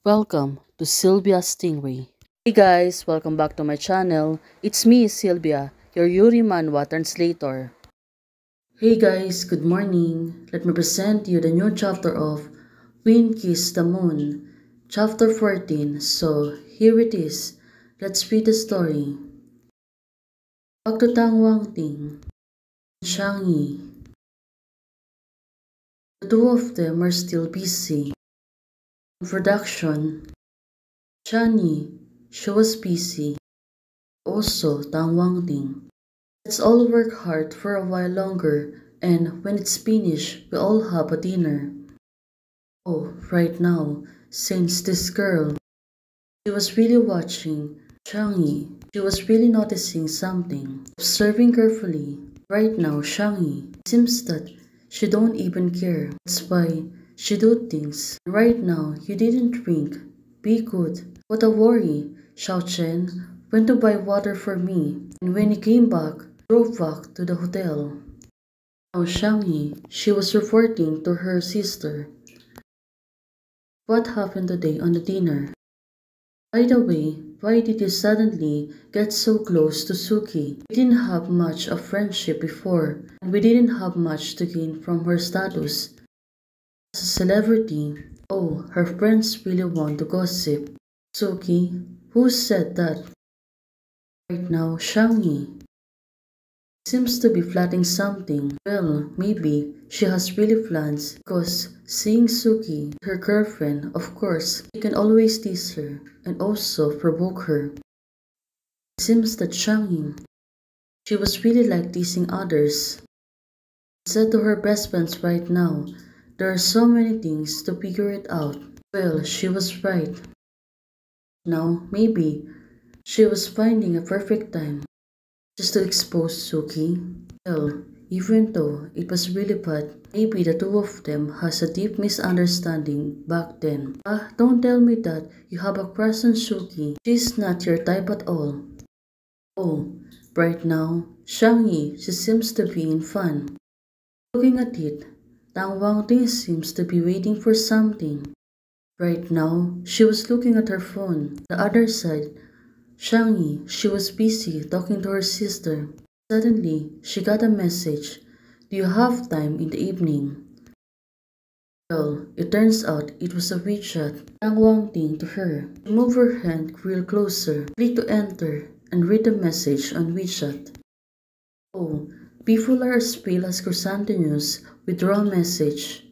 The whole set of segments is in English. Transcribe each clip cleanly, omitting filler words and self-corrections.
Welcome to Sylvia Stingray. Hey guys, welcome back to my channel. It's me, Sylvia, your Yuri Manhwa translator. Hey guys, good morning. Let me present you the new chapter of Wind Kiss the Moon, chapter 14. So here it is. Let's read the story. Back to Tang Wang Ting, Shang Yi. The two of them are still busy. In production, Shang Yi, she was busy. Also, Tang Wang Ting. Let's all work hard for a while longer, and when it's finished, we all have a dinner. Oh, right now, since this girl, she was really watching Shang Yi. She was really noticing something, observing carefully. Right now, Shang Yi seems that she don't even care. That's why she do things. Right now, you didn't drink. Be good. What a worry. Xiao Chen went to buy water for me, and when he came back, drove back to the hotel. Now Shang Yi, she was reporting to her sister what happened today on the dinner. By the way, why did you suddenly get so close to Suki? We didn't have much of friendship before, and we didn't have much to gain from her status as a celebrity. Oh, her friends really want to gossip. Suki, who said that? Right now, Shang Yi seems to be plotting something. Well, maybe she has really plans because seeing Suki, her girlfriend, of course, he can always tease her and also provoke her. It seems that Shang Yi, she was really like teasing others. She said to her best friends right now, there are so many things to figure it out. Well, she was right. Now, maybe she was finding a perfect time just to expose Suki. Well, even though it was really bad, maybe the two of them has a deep misunderstanding back then. Don't tell me that you have a crush on Suki. She's not your type at all. Oh, right now, Shang Yi, she seems to be in fun. Looking at it, Tang Wangting seems to be waiting for something. Right now, she was looking at her phone. The other side, Shang Yi, she was busy talking to her sister. Suddenly, she got a message. Do you have time in the evening? Well, it turns out it was a WeChat. Tang Wangting to her. She moved her hand real closer. Click to enter and read the message on WeChat. Oh, people are as pale as chrysanthemums. Withdraw message.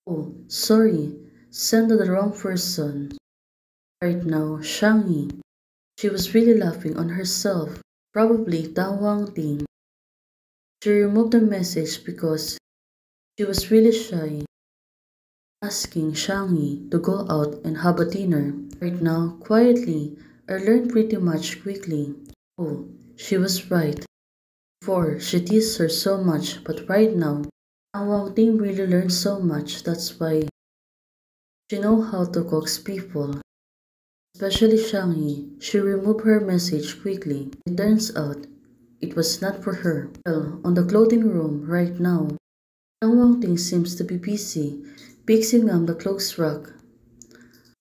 Oh, sorry. Sent to the wrong person. Right now, Shang Yi, she was really laughing on herself. Probably Tang Wangting. She removed the message because she was really shy, asking Shang Yi to go out and have a dinner. Right now, quietly, I learned pretty much quickly. Oh, she was right. Before, she teased her so much, but right now, Tang Wangting really learned so much. That's why she know how to coax people. Especially Shang Yi, she removed her message quickly. It turns out it was not for her. Well, on the clothing room right now, Tang Wangting seems to be busy fixing up the clothes rack.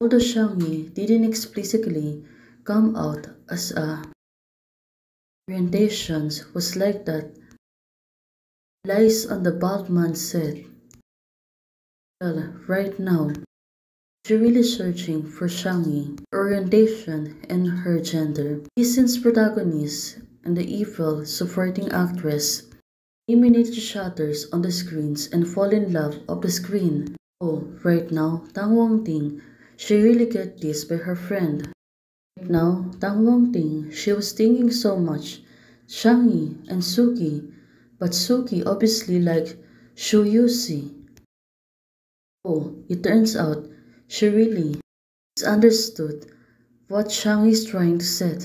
Although Shang Yi didn't explicitly come out as a orientations was like that, lies on the bald man said. Well, right now, she's really searching for Shang Yi, her orientation and her gender. Season's protagonist and the evil supporting actress eliminate the shutters on the screens and fall in love of the screen. Oh, right now, Tang Wangting, she really get this by her friend. Right now, Tang Wangting, she was thinking so much, Shang Yi and Suki, but Suki obviously liked Shu Yusi. Oh, it turns out she really misunderstood what Shang Yi is trying to say.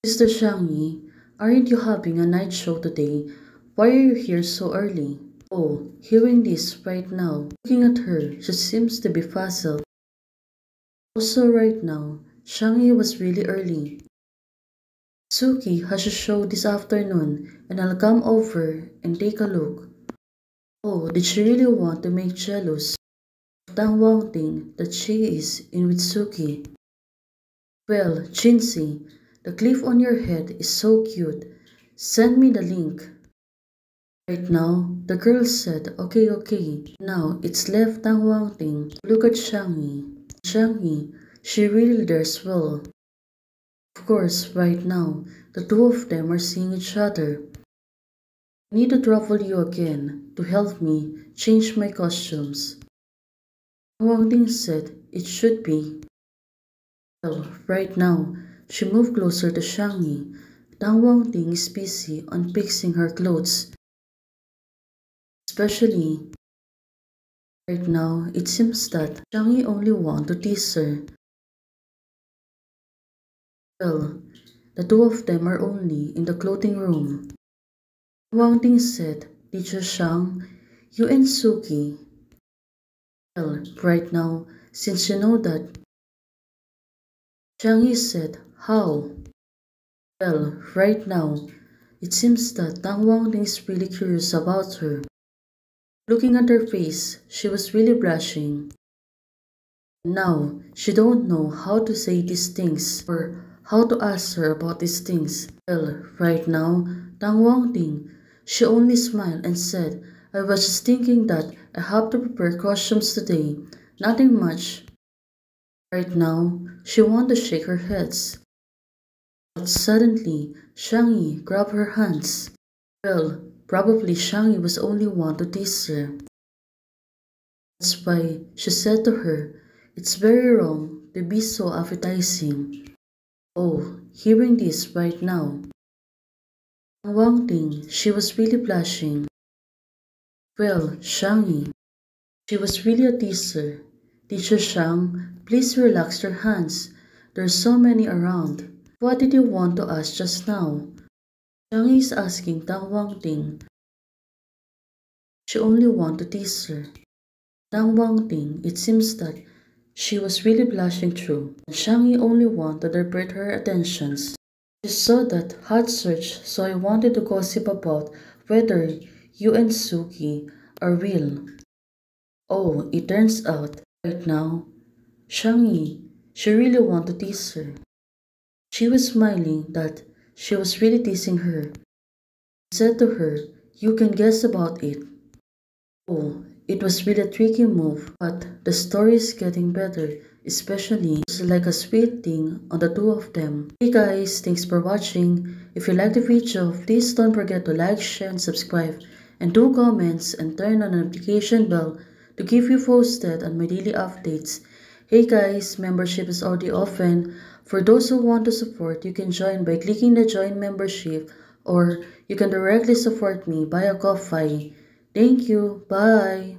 Mr. Shang Yi, aren't you having a night show today? Why are you here so early? Oh, hearing this right now, looking at her, she seems to be puzzled. Also right now, Shang Yi was really early. Suki has a show this afternoon and I'll come over and take a look. Oh, did she really want to make jealous? Tang Wangting that she is in with Suki. Well, Chinzy, the cliff on your head is so cute. Send me the link. Right now, the girl said, okay, okay. Now, it's left Tang Wangting to look at Shangyi. Shangyi, she really does well. Of course, right now, the two of them are seeing each other. I need to trouble you again to help me change my costumes. Wang Ding said it should be. Well, right now, she moved closer to Shangyi. Tang Wangting is busy on fixing her clothes. Especially right now, it seems that Shangyi only wants to tease her. Well, the two of them are only in the clothing room. Wang Ting said, Teacher Shang, you and Suki. Well, right now, since you know that, Shangyi said, how? Well, right now, it seems that Tang Wangting is really curious about her. Looking at her face, she was really blushing. Now, she don't know how to say these things or how to ask her about these things. Well, right now, Tang Wangting, she only smiled and said, I was just thinking that I have to prepare costumes today. Nothing much. Right now, she wanted to shake her heads. But suddenly, Shangyi grabbed her hands. Well, probably Shangyi was only one to tease her. That's why she said to her, it's very wrong to be so appetizing. Oh, hearing this right now. Wang Ting, she was really blushing. Well, Shangyi, she was really a teaser. Teacher Shang, please relax your hands. There's so many around. What did you want to ask just now? Shangyi is asking Tang Wangting. She only wanted to tease her. Tang Wangting, it seems that she was really blushing through. Shangyi only wanted to divert her attentions. She saw that hot search, so I wanted to gossip about whether you and Suki are real. Oh, it turns out, right now, Shangyi, she really wanted to tease her. She was smiling that she was really teasing her. She said to her, you can guess about it. Oh, it was really a tricky move, but the story is getting better, especially it's like a sweet thing on the two of them. Hey guys, thanks for watching. If you liked the video, please don't forget to like, share, and subscribe. And do comments and turn on the notification bell to keep you posted on my daily updates. Hey guys, membership is already open. For those who want to support, you can join by clicking the join membership or you can directly support me via Ko-Fi. Thank you. Bye.